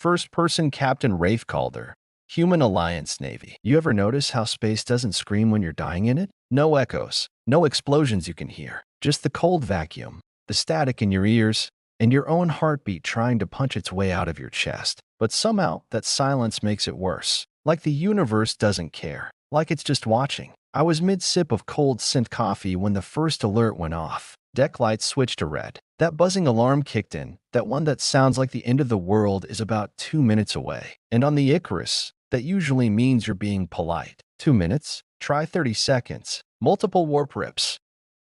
First-person Captain Rafe Calder. Human Alliance Navy. You ever notice how space doesn't scream when you're dying in it? No echoes, no explosions you can hear. Just the cold vacuum, the static in your ears, and your own heartbeat trying to punch its way out of your chest. But somehow, that silence makes it worse. Like the universe doesn't care. Like it's just watching. I was mid-sip of cold synth coffee when the first alert went off. Deck lights switched to red. That buzzing alarm kicked in. That one that sounds like the end of the world is about 2 minutes away. And on the Icarus, that usually means you're being polite. 2 minutes? Try 30 seconds. Multiple warp rips.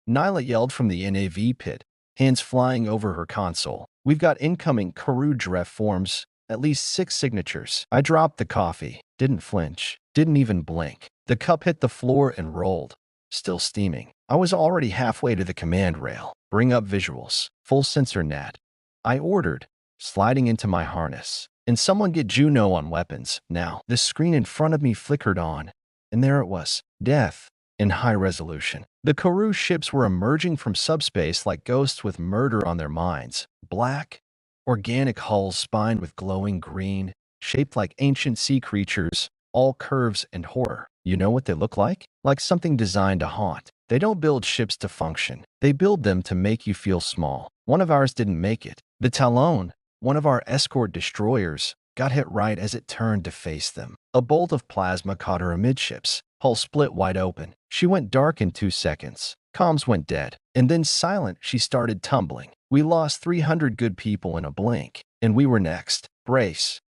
Nyla yelled from the NAV pit, hands flying over her console. We've got incoming Karoo Dref forms, at least 6 signatures. I dropped the coffee, didn't flinch, didn't even blink. The cup hit the floor and rolled, still steaming. I was already halfway to the command rail. Bring up visuals, full sensor net. I ordered, sliding into my harness. And someone get Juno on weapons. Now, the screen in front of me flickered on, and there it was. Death in high resolution. The Karoo ships were emerging from subspace like ghosts with murder on their minds. Black, organic hulls spined with glowing green, shaped like ancient sea creatures, all curves and horror. You know what they look like? Like something designed to haunt. They don't build ships to function. They build them to make you feel small. One of ours didn't make it. The Talon, one of our escort destroyers, got hit right as it turned to face them. A bolt of plasma caught her amidships. Hull split wide open. She went dark in 2 seconds. Comms went dead. And then silent, she started tumbling. We lost 300 good people in a blink. And we were next. Brace.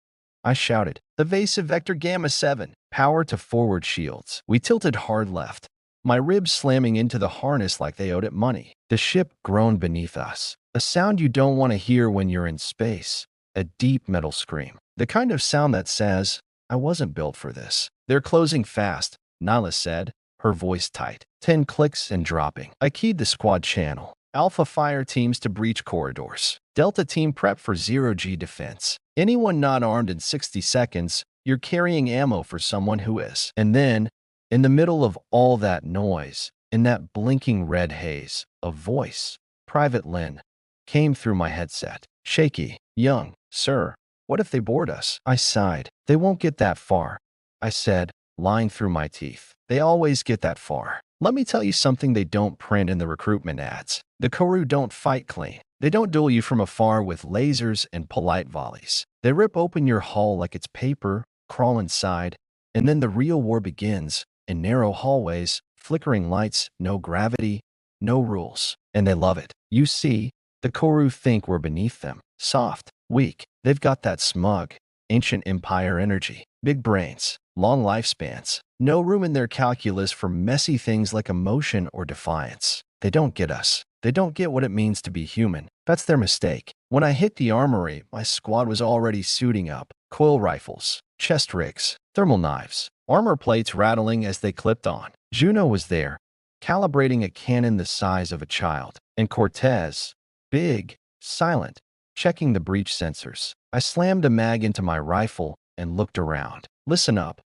I shouted. Evasive Vector Gamma 7. Power to forward shields. We tilted hard left, my ribs slamming into the harness like they owed it money. The ship groaned beneath us. A sound you don't want to hear when you're in space. A deep metal scream. The kind of sound that says, I wasn't built for this. They're closing fast, Nyla said, her voice tight. 10 clicks and dropping. I keyed the squad channel. Alpha fire teams to breach corridors. Delta team prep for 0G defense. Anyone not armed in 60 seconds, you're carrying ammo for someone who is. And then, in the middle of all that noise, in that blinking red haze, a voice, Private Lynn, came through my headset. Shaky. Young. Sir, what if they board us? I sighed. They won't get that far, I said, lying through my teeth. They always get that far. Let me tell you something they don't print in the recruitment ads. The Karoo don't fight clean. They don't duel you from afar with lasers and polite volleys. They rip open your hull like it's paper, crawl inside, and then the real war begins in narrow hallways, flickering lights, no gravity, no rules. And they love it. You see, the Karoo think we're beneath them. Soft, weak. They've got that smug, ancient empire energy. Big brains, long lifespans. No room in their calculus for messy things like emotion or defiance. They don't get us. They don't get what it means to be human. That's their mistake. When I hit the armory, my squad was already suiting up. Coil rifles, chest rigs, thermal knives, armor plates rattling as they clipped on. Juno was there, calibrating a cannon the size of a child. And Cortez, big, silent, checking the breach sensors. I slammed a mag into my rifle and looked around. Listen up,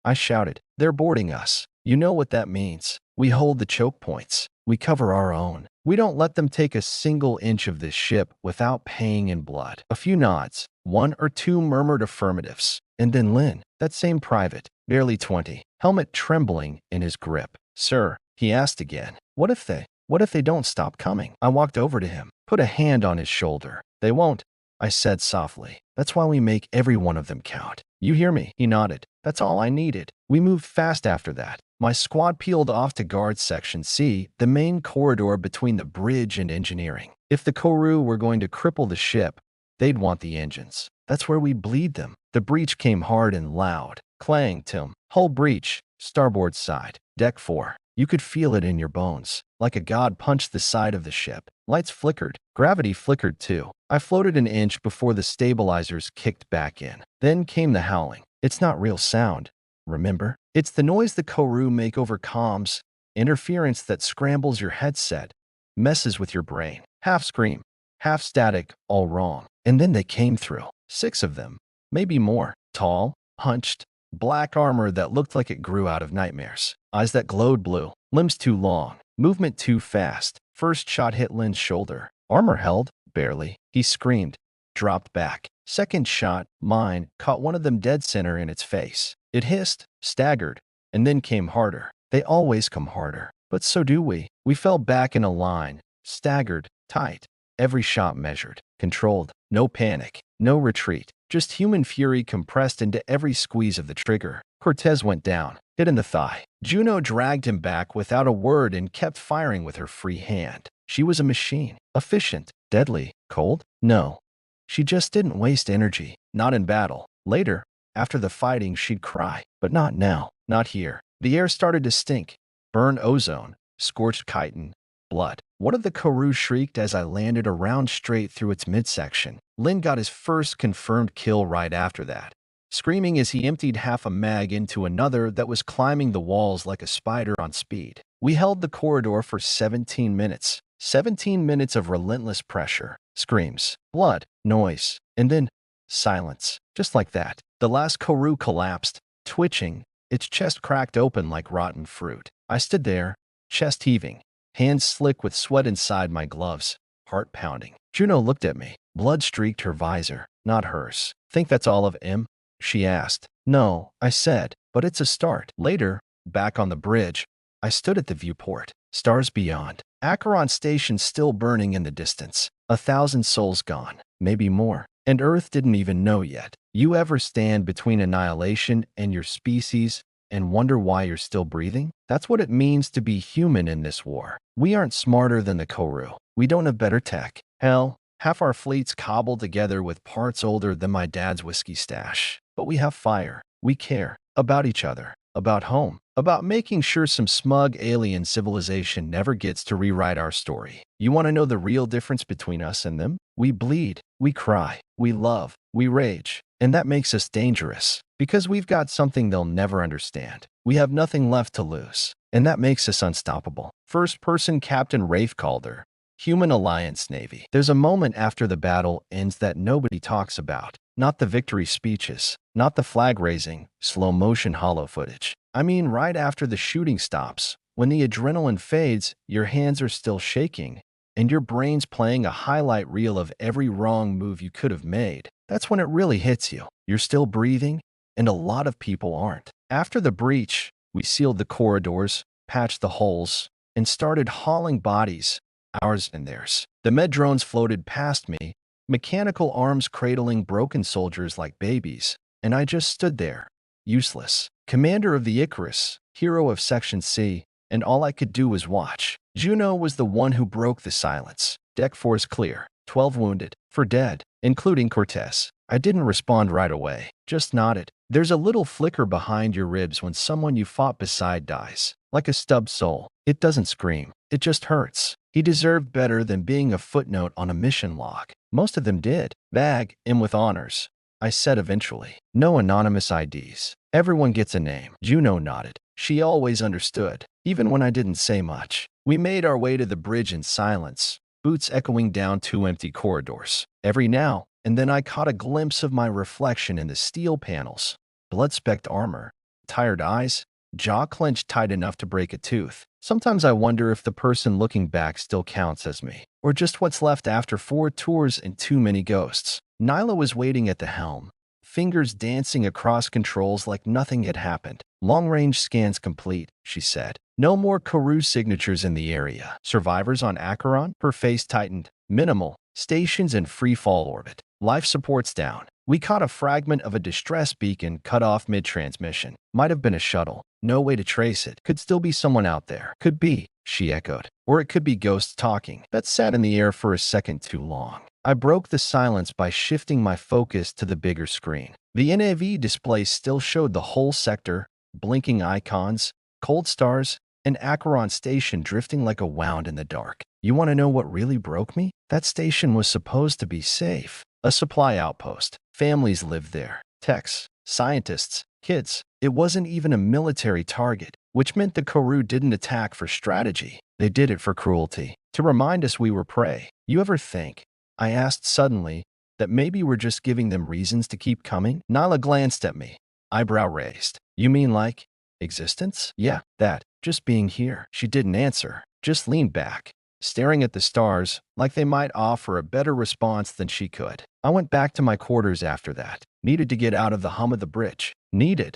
I shouted. They're boarding us. You know what that means. We hold the choke points. We cover our own. We don't let them take a single inch of this ship without paying in blood. A few nods, 1 or 2 murmured affirmatives. And then Lynn, that same private, barely 20, helmet trembling in his grip. Sir, he asked again, what if they don't stop coming? I walked over to him, put a hand on his shoulder. They won't, I said softly. That's why we make every one of them count. You hear me? He nodded. That's all I needed. We moved fast after that. My squad peeled off to guard Section C, the main corridor between the bridge and engineering. If the Karoo were going to cripple the ship, they'd want the engines. That's where we bleed them. The breach came hard and loud. Clang, Tim. Hull breach. Starboard side. Deck 4. You could feel it in your bones. Like a god punched the side of the ship. Lights flickered. Gravity flickered too. I floated an inch before the stabilizers kicked back in. Then came the howling. It's not real sound, remember? It's the noise the Karoo make over comms, interference that scrambles your headset, messes with your brain. Half scream, half static, all wrong. And then they came through. 6 of them, maybe more. Tall, hunched, black armor that looked like it grew out of nightmares. Eyes that glowed blue, limbs too long, movement too fast. First shot hit Lynn's shoulder. Armor held, barely. He screamed, dropped back. Second shot, mine, caught one of them dead center in its face. It hissed, staggered, and then came harder. They always come harder. But so do we. We fell back in a line, staggered, tight. Every shot measured, controlled. No panic, no retreat. Just human fury compressed into every squeeze of the trigger. Cortez went down, hit in the thigh. Juno dragged him back without a word and kept firing with her free hand. She was a machine. Efficient. Deadly. Cold? No. She just didn't waste energy. Not in battle. Later, after the fighting, she'd cry. But not now. Not here. The air started to stink. Burned ozone. Scorched chitin. Blood. One of the Karoo shrieked as I landed a round straight through its midsection. Lin got his first confirmed kill right after that, screaming as he emptied half a mag into another that was climbing the walls like a spider on speed. We held the corridor for 17 minutes. 17 minutes of relentless pressure. Screams, blood, noise, and then silence. Just like that. The last Karoo collapsed, twitching, its chest cracked open like rotten fruit. I stood there, chest heaving, hands slick with sweat inside my gloves, heart pounding. Juno looked at me. Blood streaked her visor, not hers. Think that's all of him? She asked. No, I said, but it's a start. Later, back on the bridge, I stood at the viewport. Stars beyond. Acheron Station still burning in the distance. 1,000 souls gone, maybe more. And Earth didn't even know yet. You ever stand between annihilation and your species and wonder why you're still breathing? That's what it means to be human in this war. We aren't smarter than the Karoo. We don't have better tech. Hell, half our fleet's cobbled together with parts older than my dad's whiskey stash. But we have fire. We care. About each other. About home. About making sure some smug alien civilization never gets to rewrite our story. You want to know the real difference between us and them? We bleed. We cry. We love. We rage. And that makes us dangerous. Because we've got something they'll never understand. We have nothing left to lose. And that makes us unstoppable. First-person Captain Rafe Calder. Human Alliance Navy. There's a moment after the battle ends that nobody talks about. Not the victory speeches. Not the flag-raising, slow-motion hollow footage. I mean right after the shooting stops. When the adrenaline fades, your hands are still shaking, and your brain's playing a highlight reel of every wrong move you could have made. That's when it really hits you. You're still breathing, and a lot of people aren't. After the breach, we sealed the corridors, patched the holes, and started hauling bodies, ours and theirs. The med drones floated past me, mechanical arms cradling broken soldiers like babies, and I just stood there, useless. Commander of the Icarus, hero of Section C, and all I could do was watch. Juno was the one who broke the silence. Deck 4's clear. 12 wounded. For dead, including Cortez. I didn't respond right away, just nodded. There's a little flicker behind your ribs when someone you fought beside dies. Like a stubbed sole. It doesn't scream. It just hurts. He deserved better than being a footnote on a mission log. Most of them did. Bag him with honors, I said eventually. No anonymous IDs. Everyone gets a name. Juno nodded. She always understood, even when I didn't say much. We made our way to the bridge in silence, boots echoing down 2 empty corridors. Every now and then I caught a glimpse of my reflection in the steel panels. Blood-specked armor, tired eyes, jaw clenched tight enough to break a tooth. Sometimes I wonder if the person looking back still counts as me, or just what's left after 4 tours and too many ghosts. Nyla was waiting at the helm, fingers dancing across controls like nothing had happened. Long-range scans complete, she said. No more Karoo signatures in the area. Survivors on Acheron? Her face tightened. Minimal. Stations in free-fall orbit. Life support's down. We caught a fragment of a distress beacon cut off mid-transmission. Might have been a shuttle. No way to trace it. Could still be someone out there. Could be, she echoed. Or it could be ghosts talking. That sat in the air for a second too long. I broke the silence by shifting my focus to the bigger screen. The NAV display still showed the whole sector, blinking icons, cold stars, and Acheron Station drifting like a wound in the dark. You want to know what really broke me? That station was supposed to be safe. A supply outpost. Families lived there. Techs, scientists, kids. It wasn't even a military target, which meant the Karoo didn't attack for strategy. They did it for cruelty. To remind us we were prey. You ever think, I asked suddenly, that maybe we're just giving them reasons to keep coming? Nyla glanced at me, eyebrow raised. You mean like existence? Yeah, that. Just being here. She didn't answer, just leaned back, staring at the stars like they might offer a better response than she could. I went back to my quarters after that. Needed to get out of the hum of the bridge. Needed,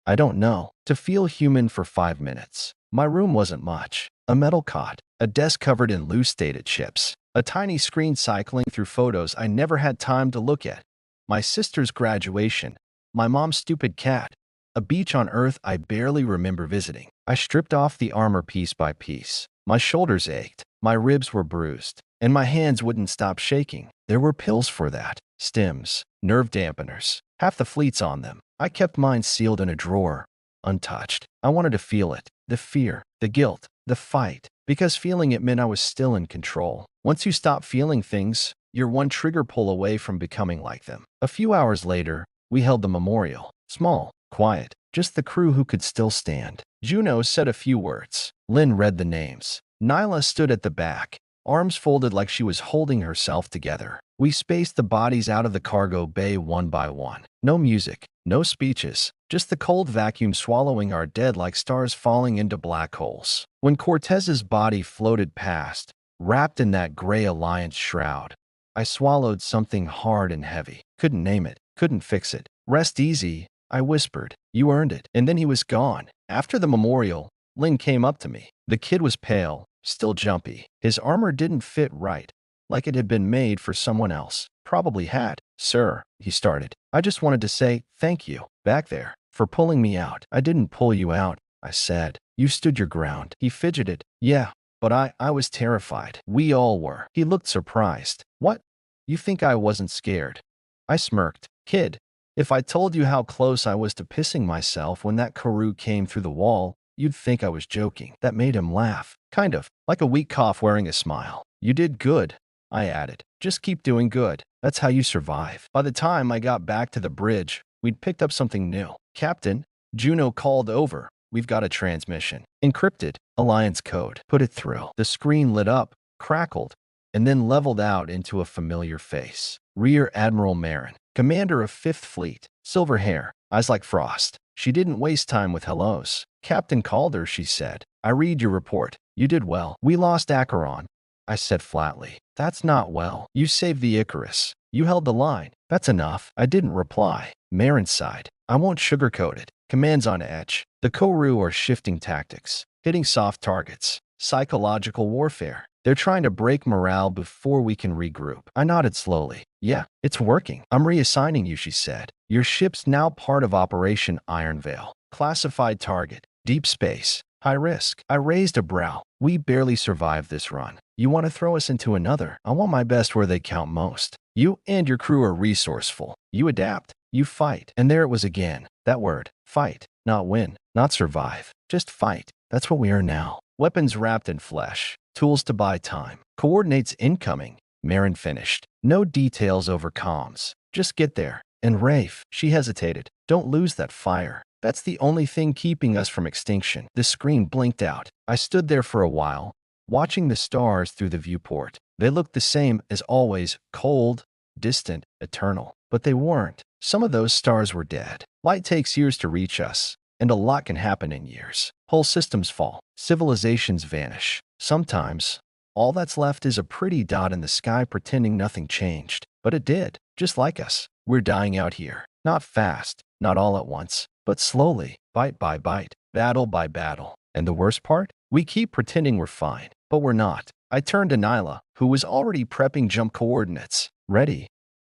I don't know, to feel human for 5 minutes. My room wasn't much. A metal cot, a desk covered in loose data chips, a tiny screen cycling through photos I never had time to look at, my sister's graduation, my mom's stupid cat, a beach on Earth I barely remember visiting. I stripped off the armor piece by piece. My shoulders ached, my ribs were bruised, and my hands wouldn't stop shaking. There were pills for that, stims, nerve dampeners, half the fleets on them. I kept mine sealed in a drawer, untouched. I wanted to feel it, the fear, the guilt, the fight, because feeling it meant I was still in control. Once you stop feeling things, you're one trigger pull away from becoming like them. A few hours later, we held the memorial. Small, quiet, just the crew who could still stand. Juno said a few words. Lynn read the names. Nyla stood at the back, arms folded like she was holding herself together. We spaced the bodies out of the cargo bay one by one. No music, no speeches, just the cold vacuum swallowing our dead like stars falling into black holes. When Cortez's body floated past, wrapped in that gray Alliance shroud, I swallowed something hard and heavy. Couldn't name it, couldn't fix it. Rest easy, I whispered. You earned it. And then he was gone. After the memorial, Lynn came up to me. The kid was pale, still jumpy. His armor didn't fit right, like it had been made for someone else. Probably had. Sir, he started. I just wanted to say thank you, back there, for pulling me out. I didn't pull you out, I said. You stood your ground. He fidgeted. Yeah, but I was terrified. We all were. He looked surprised. What? You think I wasn't scared? I smirked. Kid, if I told you how close I was to pissing myself when that Karoo came through the wall, you'd think I was joking. That made him laugh. Kind of, like a weak cough wearing a smile. You did good, I added. Just keep doing good. That's how you survive. By the time I got back to the bridge, we'd picked up something new. Captain, Juno called over. We've got a transmission. Encrypted. Alliance code. Put it through. The screen lit up, crackled, and then leveled out into a familiar face. Rear Admiral Marin, commander of 5th Fleet. Silver hair, eyes like frost. She didn't waste time with hellos. Captain Calder, she said. I read your report. You did well. We lost Acheron, I said flatly. That's not well. You saved the Icarus. You held the line. That's enough. I didn't reply. Marin sighed. I won't sugarcoat it. Command's on edge. The Koru are shifting tactics, hitting soft targets. Psychological warfare. They're trying to break morale before we can regroup. I nodded slowly. Yeah, it's working. I'm reassigning you, she said. Your ship's now part of Operation Iron Veil. Classified target. Deep space. High risk. I raised a brow. We barely survived this run. You want to throw us into another? I want my best where they count most. You and your crew are resourceful. You adapt. You fight. And there it was again. That word. Fight. Not win. Not survive. Just fight. That's what we are now. Weapons wrapped in flesh. Tools to buy time. Coordinates incoming. Marin finished. No details over comms. Just get there. And Rafe, she hesitated. Don't lose that fire. That's the only thing keeping us from extinction. The screen blinked out. I stood there for a while, watching the stars through the viewport. They looked the same as always, cold, distant, eternal. But they weren't. Some of those stars were dead. Light takes years to reach us, and a lot can happen in years. Whole systems fall. Civilizations vanish. Sometimes, all that's left is a pretty dot in the sky pretending nothing changed. But it did, just like us. We're dying out here. Not fast, not all at once, but slowly, bite by bite, battle by battle. And the worst part? We keep pretending we're fine, but we're not. I turned to Nyla, who was already prepping jump coordinates. Ready?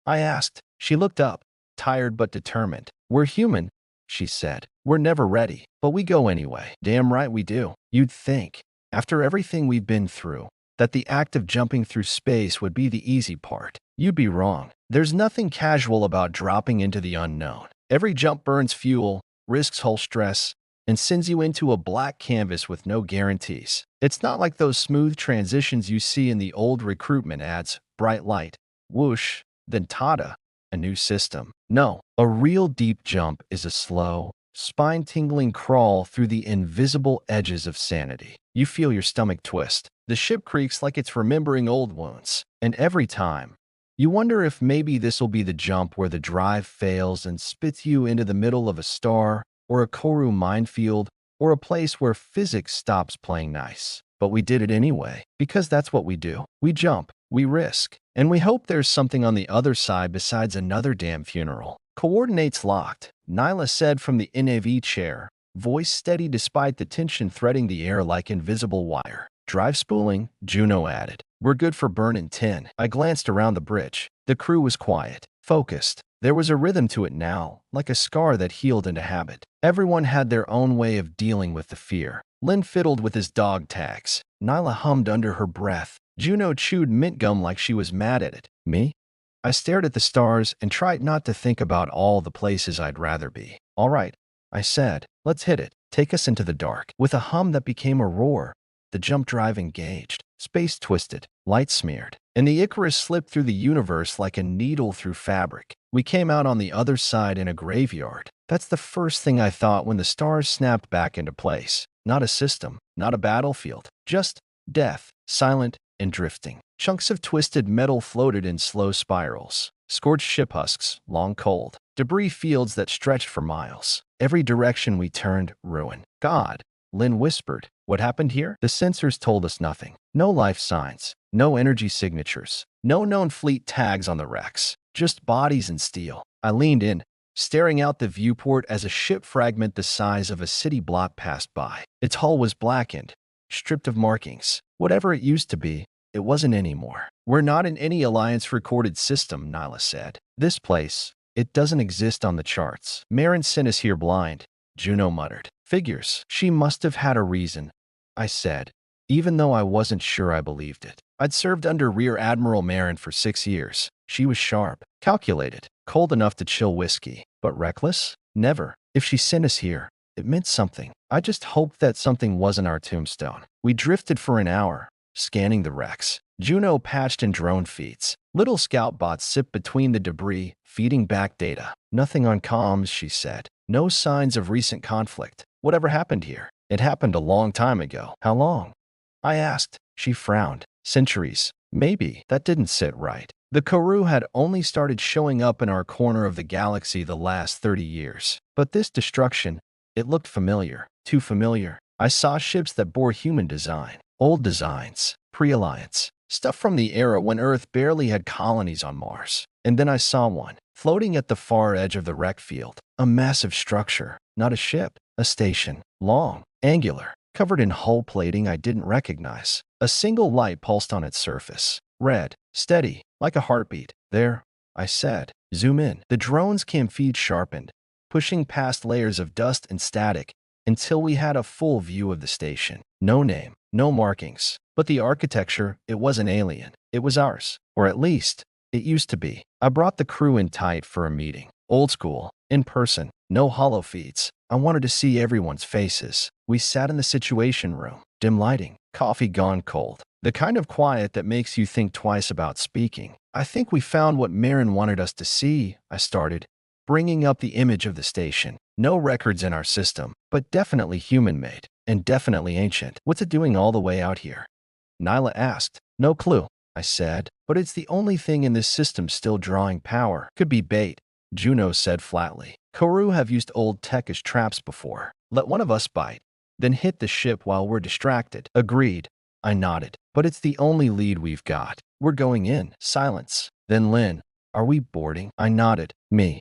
I asked. She looked up, tired but determined. We're human, she said. We're never ready, but we go anyway. Damn right we do. You'd think, after everything we've been through, that the act of jumping through space would be the easy part. You'd be wrong. There's nothing casual about dropping into the unknown. Every jump burns fuel, risks hull stress, and sends you into a black canvas with no guarantees. It's not like those smooth transitions you see in the old recruitment ads, bright light, whoosh, then tada, a new system. No, a real deep jump is a slow, spine-tingling crawl through the invisible edges of sanity. You feel your stomach twist. The ship creaks like it's remembering old wounds. And every time, you wonder if maybe this'll be the jump where the drive fails and spits you into the middle of a star, or a Koru minefield, or a place where physics stops playing nice. But we did it anyway, because that's what we do. We jump, we risk, and we hope there's something on the other side besides another damn funeral. Coordinates locked, Nyla said from the NAV chair, voice steady despite the tension threading the air like invisible wire. Drive spooling, Juno added. We're good for burn in 10. I glanced around the bridge. The crew was quiet, focused. There was a rhythm to it now, like a scar that healed into habit. Everyone had their own way of dealing with the fear. Lin fiddled with his dog tags. Nyla hummed under her breath. Juno chewed mint gum like she was mad at it. Me? I stared at the stars and tried not to think about all the places I'd rather be. All right, I said. Let's hit it. Take us into the dark. With a hum that became a roar, the jump drive engaged. Space twisted, light smeared, and the Icarus slipped through the universe like a needle through fabric. We came out on the other side in a graveyard. That's the first thing I thought when the stars snapped back into place. Not a system, not a battlefield, just death, silent and drifting. Chunks of twisted metal floated in slow spirals. Scorched ship husks, long cold. Debris fields that stretched for miles. Every direction we turned, ruin. God, Lin whispered. What happened here? The sensors told us nothing. No life signs, no energy signatures, no known fleet tags on the wrecks. Just bodies and steel. I leaned in, staring out the viewport as a ship fragment the size of a city block passed by. Its hull was blackened, stripped of markings. Whatever it used to be, it wasn't anymore. We're not in any Alliance-recorded system, Nyla said. This place, it doesn't exist on the charts. Marin sent us here blind, Juno muttered. Figures. She must have had a reason, I said, even though I wasn't sure I believed it. I'd served under Rear Admiral Marin for 6 years. She was sharp, calculated, cold enough to chill whiskey. But reckless? Never. If she sent us here, it meant something. I just hoped that something wasn't our tombstone. We drifted for an hour, scanning the wrecks. Juno patched in drone feeds. Little scout bots sipped between the debris, feeding back data. Nothing on comms, she said. No signs of recent conflict. Whatever happened here? It happened a long time ago. How long? I asked. She frowned. Centuries. Maybe. That didn't sit right. The Karoo had only started showing up in our corner of the galaxy the last 30 years. But this destruction, it looked familiar. Too familiar. I saw ships that bore human design. Old designs. Pre-Alliance. Stuff from the era when Earth barely had colonies on Mars. And then I saw one, floating at the far edge of the wreck field. A massive structure. Not a ship. A station. Long. Angular. Covered in hull plating I didn't recognize. A single light pulsed on its surface. Red. Steady. Like a heartbeat. There, I said. Zoom in. The drone's cam feed sharpened, pushing past layers of dust and static until we had a full view of the station. No name. No markings. But the architecture, it wasn't alien. It was ours. Or at least, it used to be. I brought the crew in tight for a meeting. Old school. In person. No hollow feeds. I wanted to see everyone's faces. We sat in the situation room. Dim lighting. Coffee gone cold. The kind of quiet that makes you think twice about speaking. I think we found what Marin wanted us to see, I started, bringing up the image of the station. No records in our system, but definitely human-made, and definitely ancient. What's it doing all the way out here? Nyla asked. No clue, I said, but it's the only thing in this system still drawing power. Could be bait, Juno said flatly. Karoo have used old tech as traps before. Let one of us bite, then hit the ship while we're distracted. Agreed. I nodded. But it's the only lead we've got. We're going in. Silence. Then Lin. Are we boarding? I nodded. Me.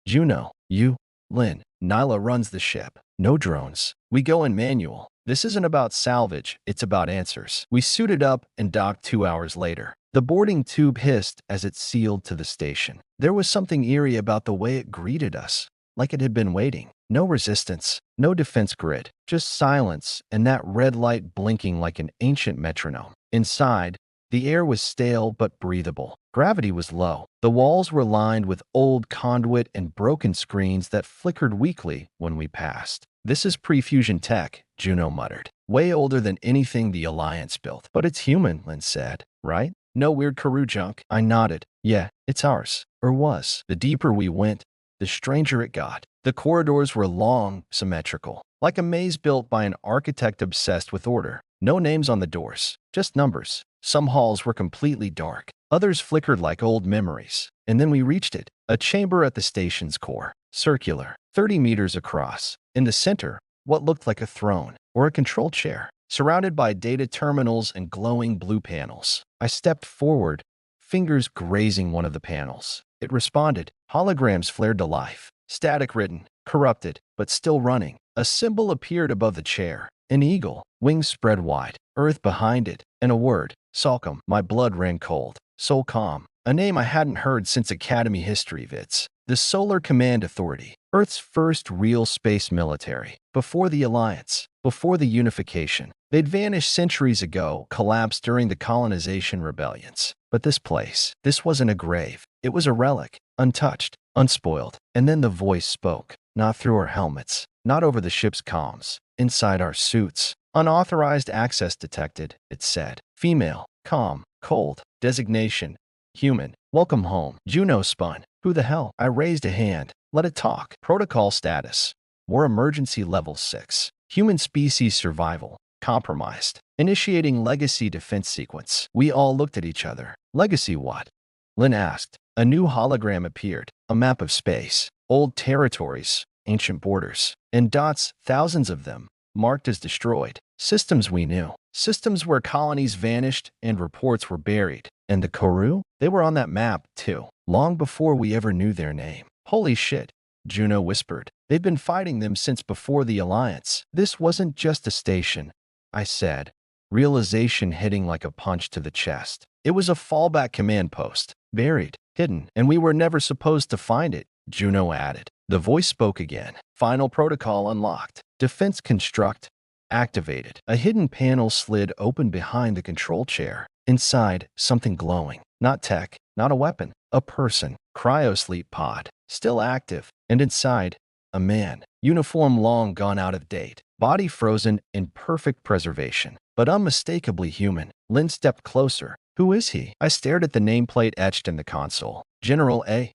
Juno. You. Lin. Nyla runs the ship. No drones. We go in manual. This isn't about salvage. It's about answers. We suited up and docked 2 hours later. The boarding tube hissed as it sealed to the station. There was something eerie about the way it greeted us, like it had been waiting. No resistance, no defense grid, just silence and that red light blinking like an ancient metronome. Inside, the air was stale but breathable. Gravity was low. The walls were lined with old conduit and broken screens that flickered weakly when we passed. This is pre-fusion tech, Juno muttered. Way older than anything the Alliance built. But it's human, Lin said, right? No weird Karoo junk. I nodded. Yeah, it's ours. Or was. The deeper we went, the stranger it got. The corridors were long, symmetrical, like a maze built by an architect obsessed with order. No names on the doors, just numbers. Some halls were completely dark. Others flickered like old memories. And then we reached it, a chamber at the station's core, circular, 30 meters across. In the center, what looked like a throne or a control chair. surrounded by data terminals and glowing blue panels. I stepped forward, fingers grazing one of the panels. It responded. Holograms flared to life. Static written, corrupted, but still running. A symbol appeared above the chair. An eagle, wings spread wide, earth behind it, and a word, Solcom. My blood ran cold. Solcom, a name I hadn't heard since Academy history vids. The Solar Command Authority, Earth's first real space military. Before the Alliance, before the unification. They'd vanished centuries ago, collapsed during the colonization rebellions. But this place, this wasn't a grave. It was a relic, untouched, unspoiled. And then the voice spoke, not through our helmets, not over the ship's comms, inside our suits. Unauthorized access detected, it said. Female, calm, cold, designation, human. Welcome home. Juno spun. Who the hell? I raised a hand. Let it talk. Protocol status. War emergency level 6. Human species survival. Compromised. Initiating legacy defense sequence. We all looked at each other. Legacy what? Lynn asked. A new hologram appeared. A map of space. Old territories. Ancient borders. And dots, thousands of them, marked as destroyed. Systems we knew. Systems where colonies vanished and reports were buried. And the Koru? They were on that map, too, long before we ever knew their name. Holy shit, Juno whispered. They've been fighting them since before the Alliance. This wasn't just a station, I said, realization hitting like a punch to the chest. It was a fallback command post, buried, hidden, and we were never supposed to find it, Juno added. The voice spoke again. Final protocol unlocked. Defense construct activated. A hidden panel slid open behind the control chair. Inside, something glowing. Not tech, not a weapon. A person. Cryosleep pod. Still active. And inside, a man. Uniform long gone out of date. Body frozen in perfect preservation. But unmistakably human. Lynn stepped closer. Who is he? I stared at the nameplate etched in the console. General A.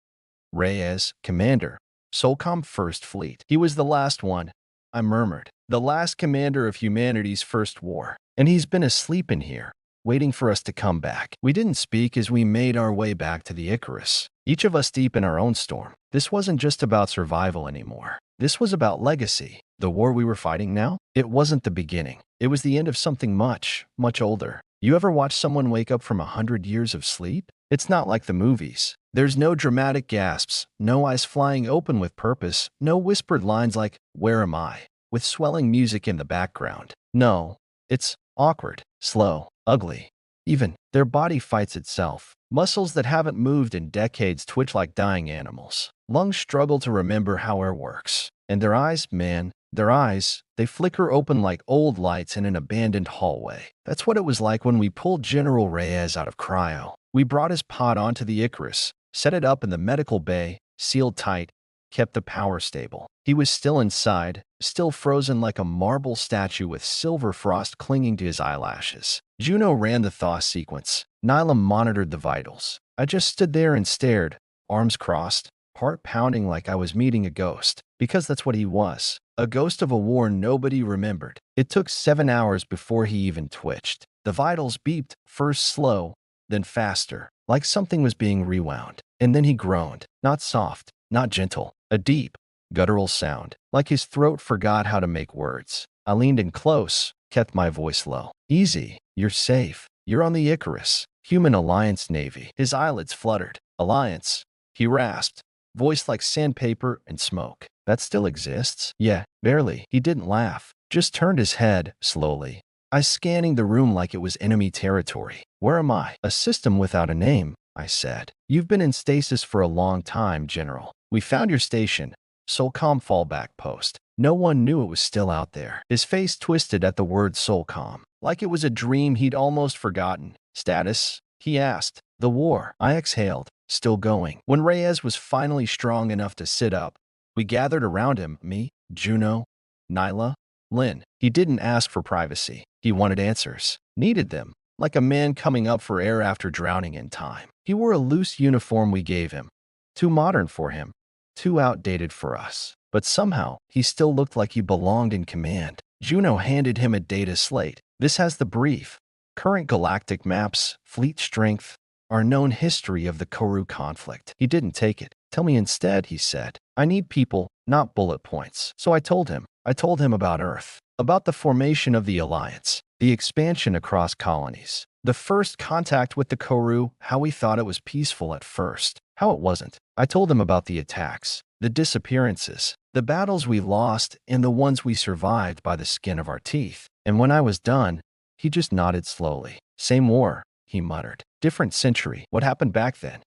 Reyes, Commander. Solcom First Fleet. He was the last one, I murmured. The last commander of humanity's first war. And he's been asleep in here, waiting for us to come back. We didn't speak as we made our way back to the Icarus, each of us deep in our own storm. This wasn't just about survival anymore. This was about legacy. The war we were fighting now? It wasn't the beginning. It was the end of something much, much older. You ever watch someone wake up from 100 years of sleep? It's not like the movies. There's no dramatic gasps, no eyes flying open with purpose, no whispered lines like, "Where am I?" with swelling music in the background. No, it's awkward, slow, ugly. Even their body fights itself. Muscles that haven't moved in decades twitch like dying animals. Lungs struggle to remember how air works. And their eyes, man, their eyes, they flicker open like old lights in an abandoned hallway. That's what it was like when we pulled General Reyes out of cryo. We brought his pod onto the Icarus, set it up in the medical bay, sealed tight, kept the power stable. He was still inside, still frozen like a marble statue with silver frost clinging to his eyelashes. Juno ran the thaw sequence. Nyla monitored the vitals. I just stood there and stared, arms crossed, heart pounding like I was meeting a ghost. Because that's what he was. A ghost of a war nobody remembered. It took 7 hours before he even twitched. The vitals beeped, first slow, then faster, like something was being rewound. And then he groaned. Not soft, not gentle. A deep, guttural sound, like his throat forgot how to make words. I leaned in close, kept my voice low. Easy, you're safe. You're on the Icarus. Human Alliance Navy. His eyelids fluttered. Alliance, he rasped, voice like sandpaper and smoke. That still exists? Yeah, barely. He didn't laugh, just turned his head, slowly. I scanning the room like it was enemy territory. Where am I? A system without a name, I said. You've been in stasis for a long time, General. We found your station, Solcom fallback post. No one knew it was still out there. His face twisted at the word Solcom, like it was a dream he'd almost forgotten. Status? He asked. The war. I exhaled. Still going. When Reyes was finally strong enough to sit up, we gathered around him, me, Juno, Nyla, Lynn. He didn't ask for privacy. He wanted answers. Needed them. Like a man coming up for air after drowning in time. He wore a loose uniform we gave him. Too modern for him. Too outdated for us. But somehow, he still looked like he belonged in command. Juno handed him a data slate. This has the brief. Current galactic maps, fleet strength, our known history of the Koru conflict. He didn't take it. Tell me instead, he said. I need people, not bullet points. So I told him. I told him about Earth. About the formation of the Alliance. The expansion across colonies. The first contact with the Koru, how we thought it was peaceful at first, how it wasn't. I told him about the attacks, the disappearances, the battles we lost, and the ones we survived by the skin of our teeth. And when I was done, he just nodded slowly. Same war, he muttered. Different century. What happened back then?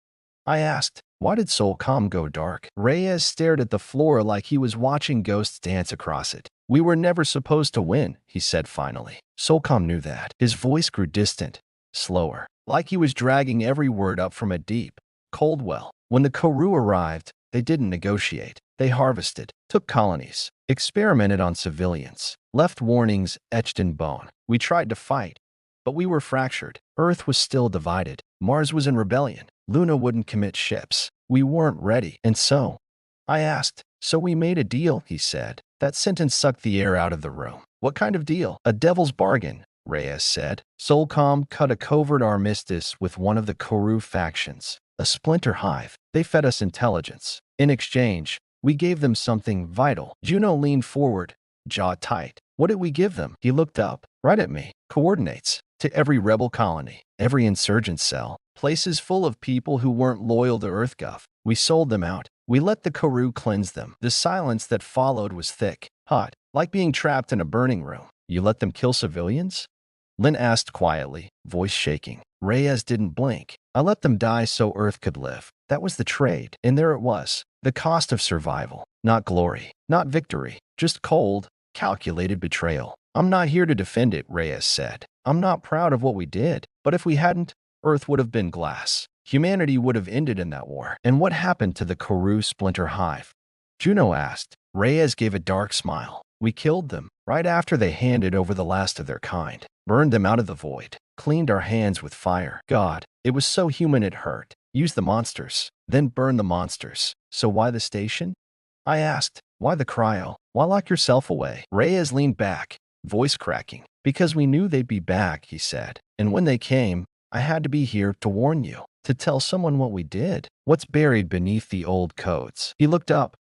I asked. Why did Solcom go dark? Reyes stared at the floor like he was watching ghosts dance across it. We were never supposed to win, he said finally. Solcom knew that. His voice grew distant, slower, like he was dragging every word up from a deep, cold well. When the Koru arrived, they didn't negotiate. They harvested, took colonies, experimented on civilians, left warnings etched in bone. We tried to fight, but we were fractured. Earth was still divided. Mars was in rebellion. Luna wouldn't commit ships. We weren't ready. And so, I asked, so we made a deal, he said. That sentence sucked the air out of the room. What kind of deal? A devil's bargain, Reyes said. Solcom cut a covert armistice with one of the Koru factions, a splinter Hive. They fed us intelligence. In exchange, we gave them something vital. Juno leaned forward, jaw tight. What did we give them? He looked up, right at me. Coordinates to every rebel colony, every insurgent cell, places full of people who weren't loyal to EarthGov. We sold them out. We let the Koru cleanse them. The silence that followed was thick, hot, like being trapped in a burning room. You let them kill civilians? Lynn asked quietly, voice shaking. Reyes didn't blink. I let them die so Earth could live. That was the trade. And there it was. The cost of survival. Not glory. Not victory. Just cold, calculated betrayal. I'm not here to defend it, Reyes said. I'm not proud of what we did. But if we hadn't, Earth would have been glass. Humanity would have ended in that war. And what happened to the Koru splinter Hive? Juno asked. Reyes gave a dark smile. We killed them, right after they handed over the last of their kind. Burned them out of the void. Cleaned our hands with fire. God, it was so human it hurt. Use the monsters. Then burn the monsters. So why the station? I asked. Why the cryo? Why lock yourself away? Reyes leaned back, voice cracking. Because we knew they'd be back, he said. And when they came, I had to be here to warn you, to tell someone what we did, what's buried beneath the old codes. He looked up,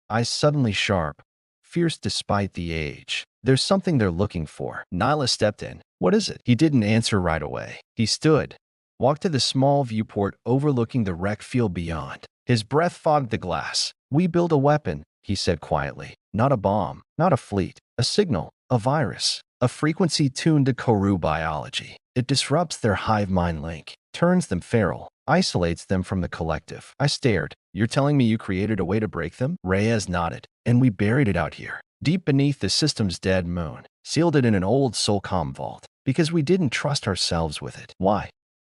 eyes suddenly sharp, fierce despite the age. There's something they're looking for. Nyla stepped in. What is it? He didn't answer right away. He stood, walked to the small viewport overlooking the wreck field beyond. His breath fogged the glass. We build a weapon, he said quietly. Not a bomb, not a fleet, a signal, a virus, a frequency tuned to Koru biology. It disrupts their hive mind link, turns them feral, isolates them from the collective. I stared. You're telling me you created a way to break them? Reyes nodded. And we buried it out here, deep beneath the system's dead moon. Sealed it in an old Solcom vault, because we didn't trust ourselves with it. Why?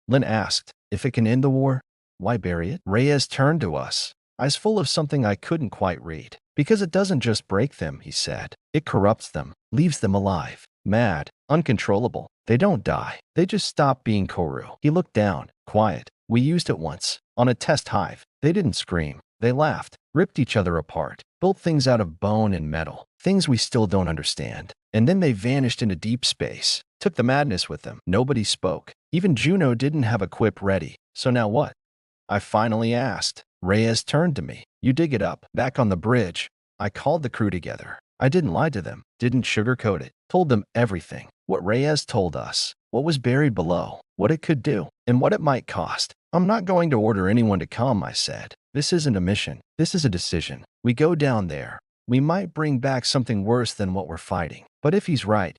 Lynn asked. If it can end the war, why bury it? Reyes turned to us, eyes full of something I couldn't quite read. Because it doesn't just break them, he said. It corrupts them, leaves them alive, mad, uncontrollable. They don't die. They just stop being Koru. He looked down, quiet. We used it once, on a test hive. They didn't scream. They laughed, ripped each other apart, built things out of bone and metal, things we still don't understand. And then they vanished into deep space, took the madness with them. Nobody spoke. Even Juno didn't have a quip ready. So now what? I finally asked. Reyes turned to me. You dig it up. Back on the bridge, I called the crew together. I didn't lie to them, didn't sugarcoat it, told them everything. What Reyes told us, what was buried below, what it could do, and what it might cost. I'm not going to order anyone to come, I said. This isn't a mission. This is a decision. We go down there. We might bring back something worse than what we're fighting. But if he's right,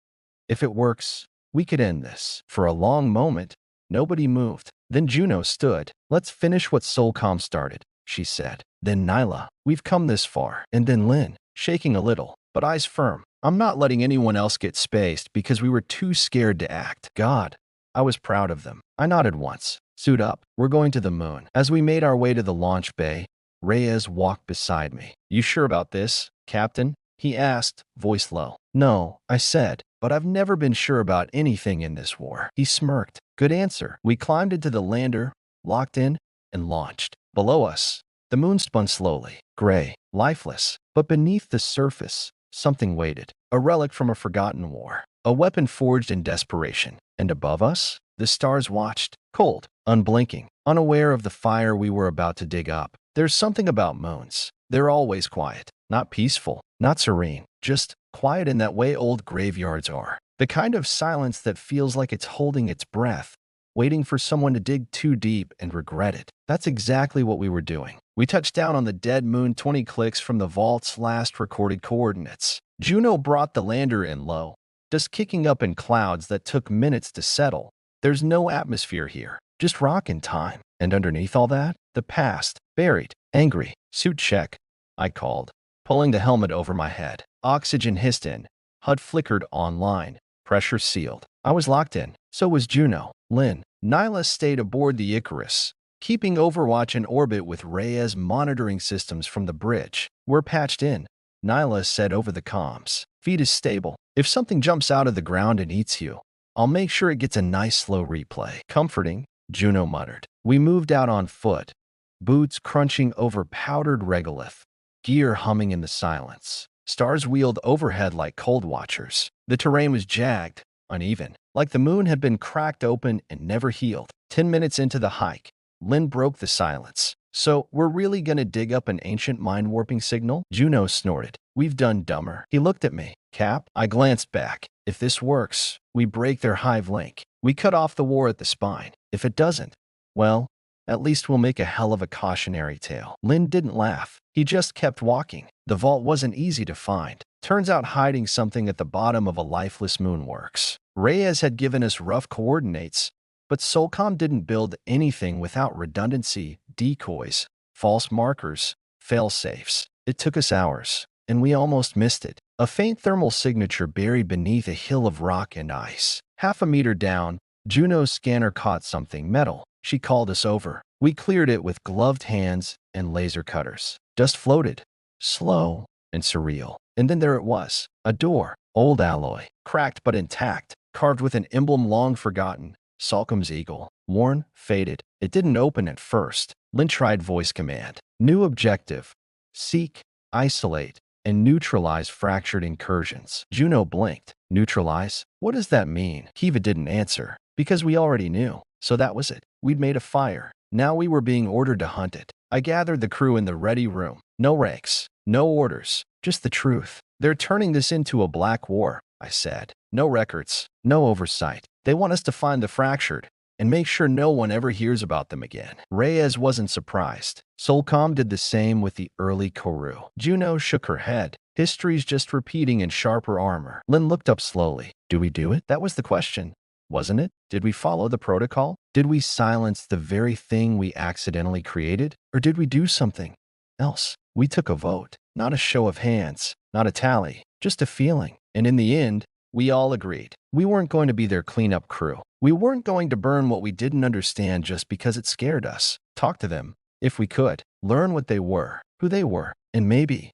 if it works, we could end this. For a long moment, nobody moved. Then Juno stood. Let's finish what Solcom started, she said. Then Nyla, we've come this far. And then Lynn, shaking a little, but eyes firm. I'm not letting anyone else get spaced because we were too scared to act. God, I was proud of them. I nodded once. Suit up. We're going to the moon. As we made our way to the launch bay, Reyes walked beside me. You sure about this, Captain? He asked, voice low. No, I said, but I've never been sure about anything in this war. He smirked. Good answer. We climbed into the lander, locked in, and launched. Below us, the moon spun slowly, gray, lifeless. But beneath the surface, something waited. A relic from a forgotten war. A weapon forged in desperation. And above us, the stars watched, cold, unblinking, unaware of the fire we were about to dig up. There's something about moons. They're always quiet. Not peaceful, not serene. Just quiet in that way old graveyards are. The kind of silence that feels like it's holding its breath, waiting for someone to dig too deep and regret it. That's exactly what we were doing. We touched down on the dead moon 20 clicks from the vault's last recorded coordinates. Juno brought the lander in low, just kicking up in clouds that took minutes to settle. There's no atmosphere here, just rock and time. And underneath all that, the past, buried, angry. Suit check, I called, pulling the helmet over my head. Oxygen hissed in. HUD flickered online. Pressure sealed. I was locked in. So was Juno. Lynn. Nyla stayed aboard the Icarus, keeping Overwatch in orbit with Reyes monitoring systems from the bridge. We're patched in, Nyla said over the comms. Feed is stable. If something jumps out of the ground and eats you, I'll make sure it gets a nice slow replay. Comforting, Juno muttered. We moved out on foot, boots crunching over powdered regolith, gear humming in the silence. Stars wheeled overhead like cold watchers. The terrain was jagged, uneven, like the moon had been cracked open and never healed. 10 minutes into the hike, Lynn broke the silence. So, we're really gonna dig up an ancient mind-warping signal? Juno snorted. We've done dumber. He looked at me. Cap? I glanced back. If this works, we break their Hive link. We cut off the war at the spine. If it doesn't, well, at least we'll make a hell of a cautionary tale. Lynn didn't laugh. He just kept walking. The vault wasn't easy to find. Turns out hiding something at the bottom of a lifeless moon works. Reyes had given us rough coordinates, but Solcom didn't build anything without redundancy, decoys, false markers, fail-safes. It took us hours, and we almost missed it. A faint thermal signature buried beneath a hill of rock and ice. Half a meter down, Juno's scanner caught something metal. She called us over. We cleared it with gloved hands and laser cutters. Dust floated, slow and surreal. And then there it was, a door, old alloy, cracked but intact, carved with an emblem long forgotten, Solcom's eagle, worn, faded. It didn't open at first. Lynn tried voice command. New objective, seek, isolate, and neutralize fractured incursions. Juno blinked. Neutralize? What does that mean? Kiva didn't answer, because we already knew. So that was it. We'd made a fire. Now we were being ordered to hunt it. I gathered the crew in the ready room. No ranks, no orders, just the truth. They're turning this into a black war, I said. No records, no oversight. They want us to find the fractured and make sure no one ever hears about them again. Reyes wasn't surprised. Solcom did the same with the early Koru. Juno shook her head. History's just repeating in sharper armor. Lynn looked up slowly. Do we do it? That was the question, wasn't it? Did we follow the protocol? Did we silence the very thing we accidentally created? Or did we do something else? We took a vote. Not a show of hands, not a tally, just a feeling. And in the end, we all agreed. We weren't going to be their cleanup crew. We weren't going to burn what we didn't understand just because it scared us. Talk to them, if we could. Learn what they were, who they were, and maybe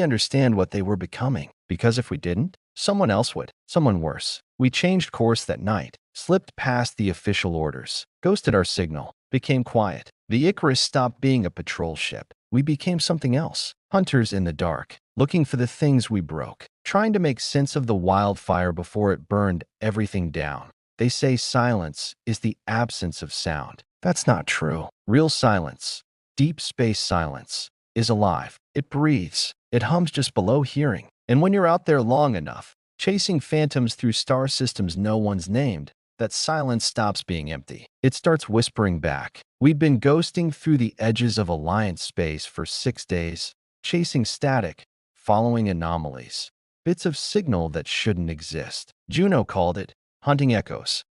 understand what they were becoming. Because if we didn't, someone else would. Someone worse. We changed course that night, slipped past the official orders, ghosted our signal, became quiet. The Icarus stopped being a patrol ship. We became something else. Hunters in the dark, looking for the things we broke, trying to make sense of the wildfire before it burned everything down. They say silence is the absence of sound. That's not true. Real silence, deep space silence, is alive. It breathes. It hums just below hearing. And when you're out there long enough, chasing phantoms through star systems no one's named, that silence stops being empty. It starts whispering back. We'd been ghosting through the edges of Alliance space for 6 days, chasing static, following anomalies, bits of signal that shouldn't exist. Juno called it hunting echoes.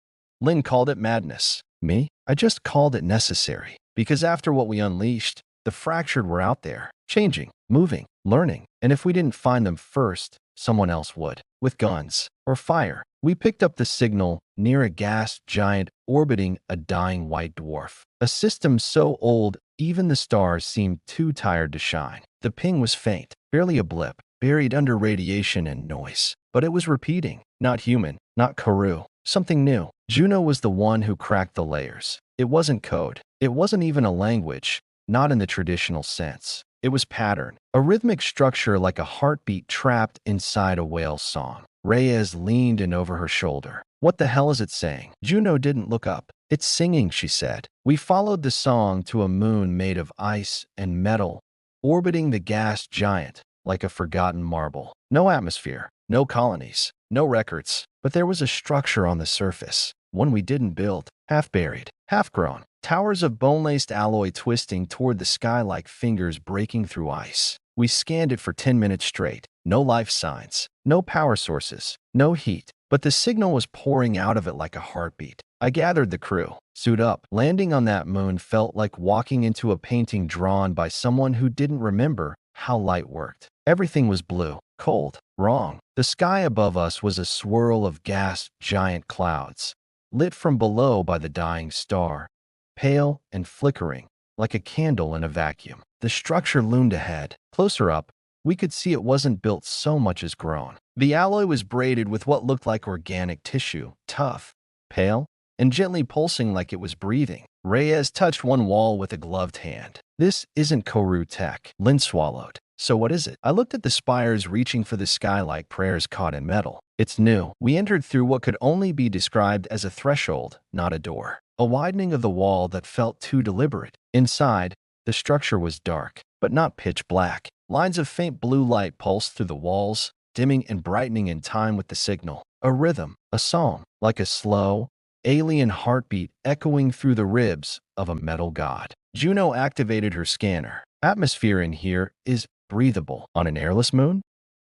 Lynn called it madness. Me? I just called it necessary. Because after what we unleashed, the fractured were out there, changing, moving, learning. And if we didn't find them first, someone else would. With guns or fire. We picked up the signal near a gas giant orbiting a dying white dwarf. A system so old, even the stars seemed too tired to shine. The ping was faint, barely a blip, buried under radiation and noise. But it was repeating. Not human, not Karu. Something new. Juno was the one who cracked the layers. It wasn't code. It wasn't even a language, not in the traditional sense. It was pattern, a rhythmic structure like a heartbeat trapped inside a whale's song. Reyes leaned in over her shoulder. What the hell is it saying? Juno didn't look up. It's singing, she said. We followed the song to a moon made of ice and metal, orbiting the gas giant like a forgotten marble. No atmosphere, no colonies, no records. But there was a structure on the surface, one we didn't build, half-buried, half-grown. Towers of bone-laced alloy twisting toward the sky like fingers breaking through ice. We scanned it for 10 minutes straight. No life signs, no power sources, no heat. But the signal was pouring out of it like a heartbeat. I gathered the crew. Suit up. Landing on that moon felt like walking into a painting drawn by someone who didn't remember how light worked. Everything was blue, cold, wrong. The sky above us was a swirl of gasped giant clouds, lit from below by the dying star, pale and flickering, like a candle in a vacuum. The structure loomed ahead. Closer up, we could see it wasn't built so much as grown. The alloy was braided with what looked like organic tissue, tough, pale, and gently pulsing like it was breathing. Reyes touched one wall with a gloved hand. This isn't Koru tech. Lin swallowed. So what is it? I looked at the spires reaching for the sky like prayers caught in metal. It's new. We entered through what could only be described as a threshold, not a door. A widening of the wall that felt too deliberate. Inside, the structure was dark, but not pitch black. Lines of faint blue light pulsed through the walls, dimming and brightening in time with the signal. A rhythm, a song, like a slow, alien heartbeat echoing through the ribs of a metal god. Juno activated her scanner. Atmosphere in here is breathable. On an airless moon?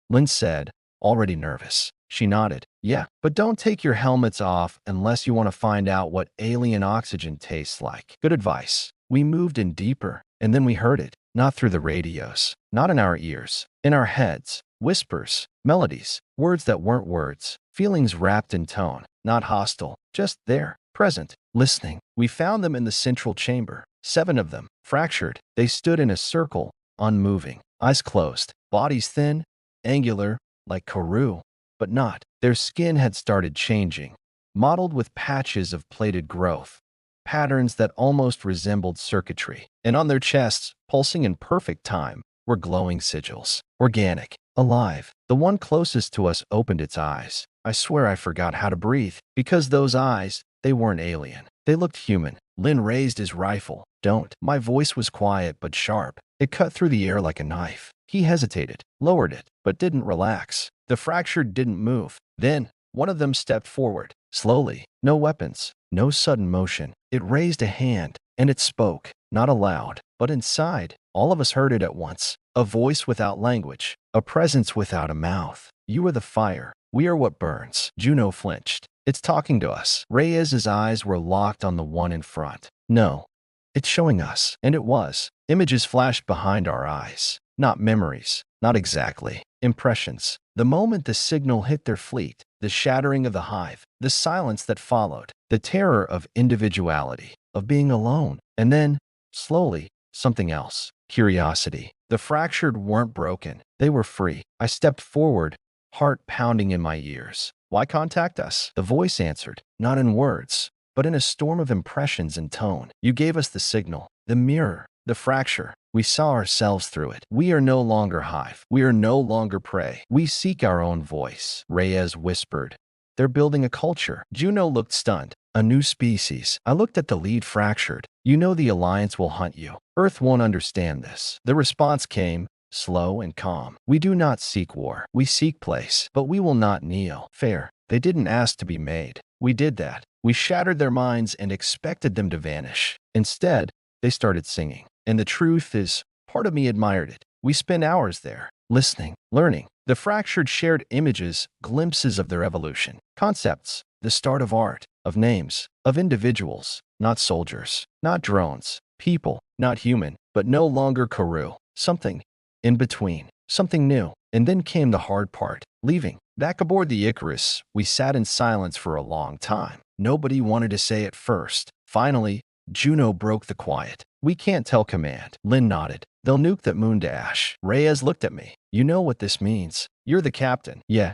Lin said, already nervous. She nodded. Yeah, but don't take your helmets off unless you want to find out what alien oxygen tastes like. Good advice. We moved in deeper, and then we heard it. Not through the radios, not in our ears, in our heads. Whispers, melodies, words that weren't words, feelings wrapped in tone, not hostile, just there, present, listening. We found them in the central chamber. 7 of them, fractured. They stood in a circle, unmoving, eyes closed, bodies thin, angular, like Koru, but not. Their skin had started changing, mottled with patches of plated growth, patterns that almost resembled circuitry. And on their chests, pulsing in perfect time, were glowing sigils. Organic, alive. The one closest to us opened its eyes. I swear I forgot how to breathe. Because those eyes, they weren't alien. They looked human. Lin raised his rifle. Don't. My voice was quiet but sharp. It cut through the air like a knife. He hesitated, lowered it, but didn't relax. The fractured didn't move. Then, one of them stepped forward, slowly. No weapons, no sudden motion. It raised a hand, and it spoke, not aloud, but inside. All of us heard it at once. A voice without language, a presence without a mouth. You are the fire. We are what burns. Juno flinched. It's talking to us. Reyes's eyes were locked on the one in front. No, it's showing us. And it was. Images flashed behind our eyes. Not memories. Not exactly. Impressions. The moment the signal hit their fleet, the shattering of the hive, the silence that followed, the terror of individuality, of being alone. And then, slowly, something else. Curiosity. The fractured weren't broken. They were free. I stepped forward, heart pounding in my ears. Why contact us? The voice answered, not in words, but in a storm of impressions and tone. You gave us the signal, the mirror, the fracture. We saw ourselves through it. We are no longer hive. We are no longer prey. We seek our own voice. Reyes whispered. They're building a culture. Juno looked stunned. A new species. I looked at the lead fractured. You know the Alliance will hunt you. Earth won't understand this. The response came, slow and calm. We do not seek war. We seek place. But we will not kneel. Fair. They didn't ask to be made. We did that. We shattered their minds and expected them to vanish. Instead, they started singing. And the truth is, part of me admired it. We spent hours there, listening, learning. The fractured shared images, glimpses of their evolution, concepts, the start of art, of names, of individuals, not soldiers, not drones, people, not human, but no longer Koru. Something in between, something new. And then came the hard part, leaving. Back aboard the Icarus, we sat in silence for a long time. Nobody wanted to say it first. Finally, Juno broke the quiet. We can't tell command. Lin nodded. They'll nuke that moon to ash. Reyes looked at me. You know what this means. You're the captain. Yeah,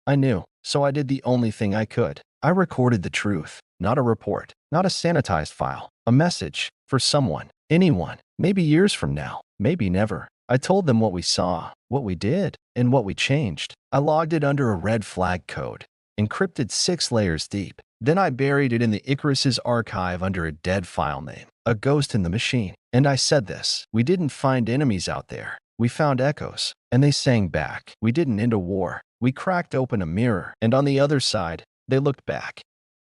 I knew. So I did the only thing I could. I recorded the truth. Not a report. Not a sanitized file. A message. For someone. Anyone. Maybe years from now. Maybe never. I told them what we saw, what we did, and what we changed. I logged it under a red flag code, encrypted 6 layers deep. Then I buried it in the Icarus's archive under a dead file name, a ghost in the machine. And I said this, we didn't find enemies out there. We found echoes, and they sang back. We didn't end a war. We cracked open a mirror, and on the other side, they looked back.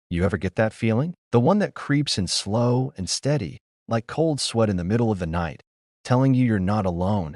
You ever get that feeling? The one that creeps in slow and steady, like cold sweat in the middle of the night, telling you you're not alone,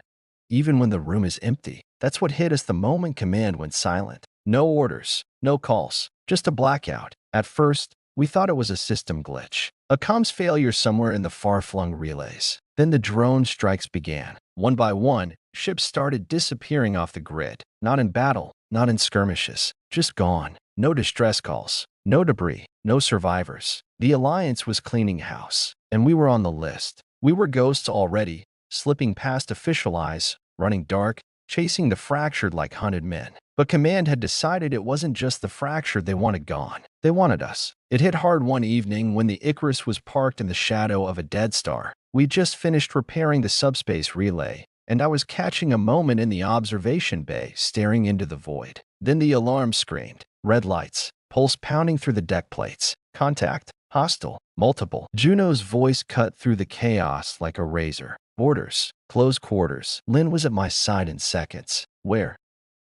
even when the room is empty. That's what hit us the moment command went silent. No orders, no calls, just a blackout. At first, we thought it was a system glitch, a comms failure somewhere in the far-flung relays. Then the drone strikes began. One by one, ships started disappearing off the grid. Not in battle, not in skirmishes, just gone. No distress calls, no debris, no survivors. The Alliance was cleaning house, and we were on the list. We were ghosts already, slipping past official eyes, running dark, chasing the fractured like hunted men. But Command had decided it wasn't just the fractured they wanted gone. They wanted us. It hit hard one evening when the Icarus was parked in the shadow of a dead star. We'd just finished repairing the subspace relay, and I was catching a moment in the observation bay, staring into the void. Then the alarm screamed. Red lights, pulse pounding through the deck plates. Contact, hostile, multiple. Juno's voice cut through the chaos like a razor. Orders, close quarters. Lynn was at my side in seconds. Where?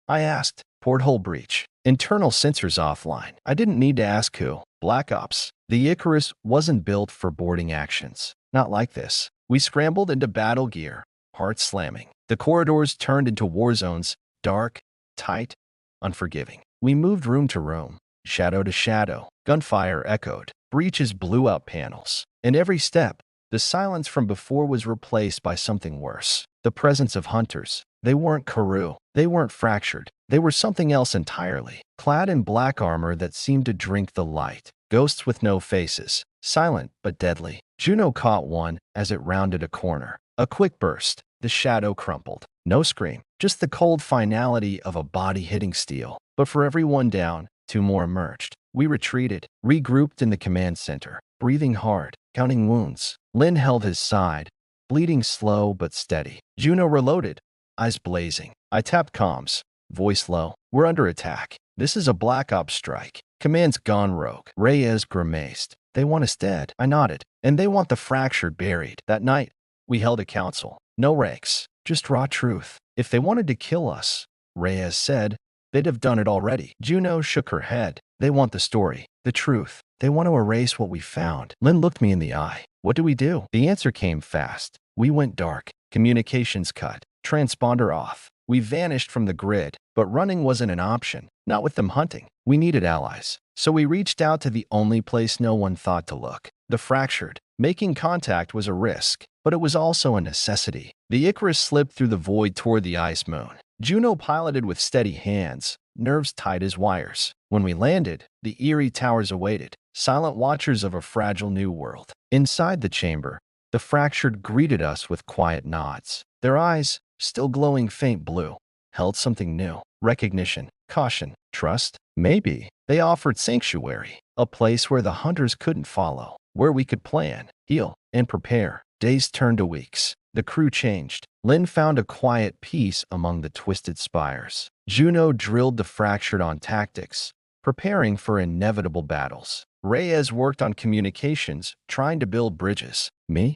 I asked. Porthole breach. Internal sensors offline. I didn't need to ask who. Black Ops. The Icarus wasn't built for boarding actions. Not like this. We scrambled into battle gear, hearts slamming. The corridors turned into war zones, dark, tight, unforgiving. We moved room to room, shadow to shadow. Gunfire echoed. Breaches blew out panels. And every step, the silence from before was replaced by something worse. The presence of hunters. They weren't Karoo. They weren't fractured. They were something else entirely. Clad in black armor that seemed to drink the light. Ghosts with no faces. Silent but deadly. Juno caught one as it rounded a corner. A quick burst. The shadow crumpled. No scream. Just the cold finality of a body hitting steel. But for every one down, two more emerged. We retreated, regrouped in the command center, breathing hard, counting wounds. Lynn held his side, bleeding slow but steady. Juno reloaded, eyes blazing. I tapped comms, voice low. We're under attack. This is a Black Ops strike. Command's gone rogue. Reyes grimaced. They want us dead. I nodded. And they want the fractured buried. That night, we held a council. No ranks, just raw truth. If they wanted to kill us, Reyes said, they'd have done it already. Juno shook her head. They want the story, the truth. They want to erase what we found. Lynn looked me in the eye. What do we do? The answer came fast. We went dark. Communications cut. Transponder off. We vanished from the grid, but running wasn't an option. Not with them hunting. We needed allies. So we reached out to the only place no one thought to look. The fractured. Making contact was a risk, but it was also a necessity. The Icarus slipped through the void toward the ice moon. Juno piloted with steady hands, nerves tight as wires. When we landed, the eerie towers awaited, silent watchers of a fragile new world. Inside the chamber, the fractured greeted us with quiet nods. Their eyes, still glowing faint blue, held something new. Recognition, caution, trust. Maybe. They offered sanctuary, a place where the hunters couldn't follow, where we could plan, heal, and prepare. Days turned to weeks. The crew changed. Lynn found a quiet peace among the twisted spires. Juno drilled the fractured on tactics, preparing for inevitable battles. Reyes worked on communications, trying to build bridges. Me?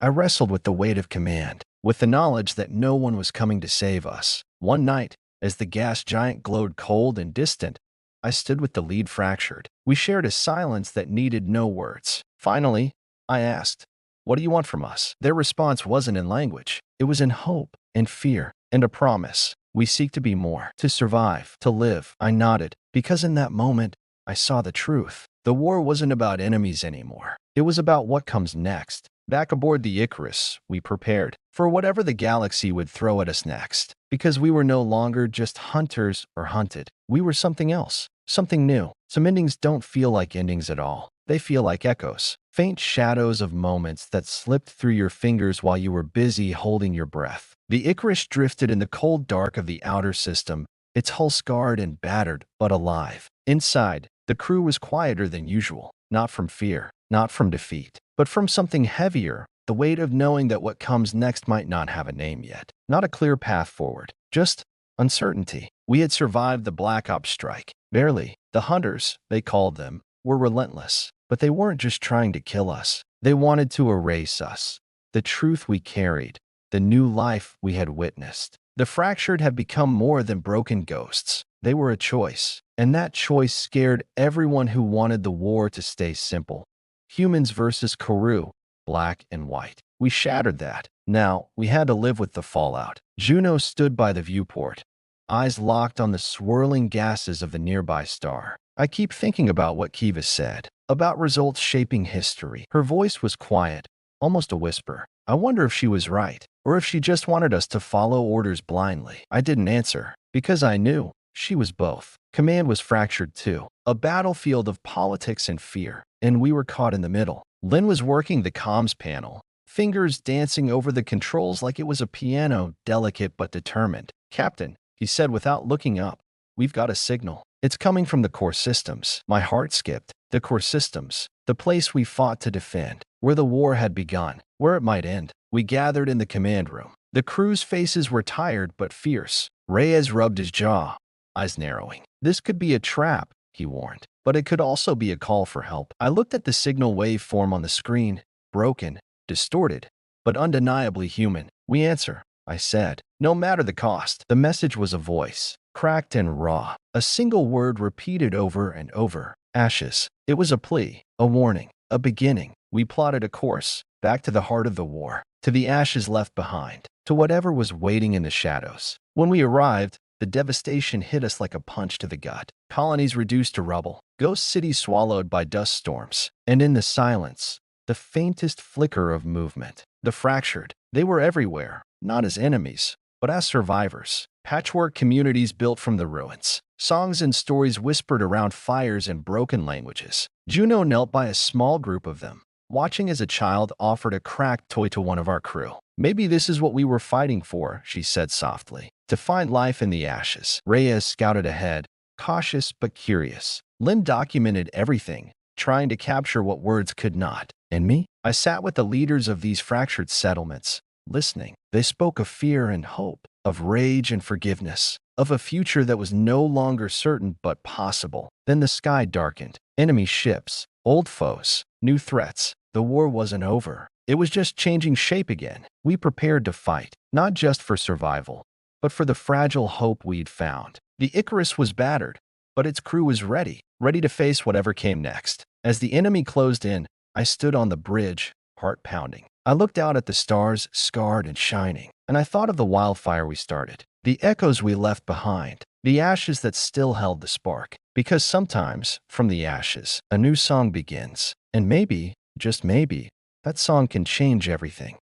I wrestled with the weight of command, with the knowledge that no one was coming to save us. One night, as the gas giant glowed cold and distant, I stood with the lead fractured. We shared a silence that needed no words. Finally, I asked, "What do you want from us?" Their response wasn't in language. It was in hope and fear and a promise. We seek to be more, to survive, to live. I nodded, because in that moment, I saw the truth. The war wasn't about enemies anymore. It was about what comes next. Back aboard the Icarus, we prepared for whatever the galaxy would throw at us next. Because we were no longer just hunters or hunted. We were something else, something new. Some endings don't feel like endings at all. They feel like echoes, faint shadows of moments that slipped through your fingers while you were busy holding your breath. The Icarus drifted in the cold dark of the outer system, its hull scarred and battered, but alive. Inside, the crew was quieter than usual, not from fear, not from defeat, but from something heavier, the weight of knowing that what comes next might not have a name yet, not a clear path forward, just uncertainty. We had survived the Black Ops strike, barely. The hunters, they called them, were relentless, but they weren't just trying to kill us. They wanted to erase us, the truth we carried, the new life we had witnessed. The fractured had become more than broken ghosts. They were a choice, and that choice scared everyone who wanted the war to stay simple. Humans versus Karoo, black and white. We shattered that. Now, we had to live with the fallout. Juno stood by the viewport, eyes locked on the swirling gases of the nearby star. I keep thinking about what Kiva said, about results shaping history. Her voice was quiet, almost a whisper. I wonder if she was right, or if she just wanted us to follow orders blindly. I didn't answer, because I knew she was both. Command was fractured too, a battlefield of politics and fear, and we were caught in the middle. Lynn was working the comms panel, fingers dancing over the controls like it was a piano, delicate but determined. "Captain," he said without looking up, "we've got a signal. It's coming from the core systems." My heart skipped. The core systems, the place we fought to defend, where the war had begun, where it might end. We gathered in the command room. The crew's faces were tired but fierce. Reyes rubbed his jaw, eyes narrowing. "This could be a trap," he warned, "but it could also be a call for help." I looked at the signal waveform on the screen, broken, distorted, but undeniably human. "We answer," I said, "no matter the cost." The message was a voice, cracked and raw, a single word repeated over and over. "Ashes." It was a plea, a warning, a beginning. We plotted a course, back to the heart of the war, to the ashes left behind, to whatever was waiting in the shadows. When we arrived, the devastation hit us like a punch to the gut. Colonies reduced to rubble, ghost cities swallowed by dust storms, and in the silence, the faintest flicker of movement. The fractured, they were everywhere, not as enemies, but as survivors. Patchwork communities built from the ruins. Songs and stories whispered around fires in broken languages. Juno knelt by a small group of them, watching as a child offered a cracked toy to one of our crew. "Maybe this is what we were fighting for," she said softly, "to find life in the ashes." Reyes scouted ahead, cautious but curious. Lynn documented everything, trying to capture what words could not. And me? I sat with the leaders of these fractured settlements, listening. They spoke of fear and hope, of rage and forgiveness, of a future that was no longer certain but possible. Then the sky darkened. Enemy ships, old foes, new threats. The war wasn't over. It was just changing shape again. We prepared to fight, not just for survival, but for the fragile hope we'd found. The Icarus was battered, but its crew was ready to face whatever came next. As the enemy closed in, I stood on the bridge, heart pounding. I looked out at the stars, scarred and shining, and I thought of the wildfire we started, the echoes we left behind, the ashes that still held the spark. Because sometimes, from the ashes, a new song begins. And maybe, just maybe, that song can change everything.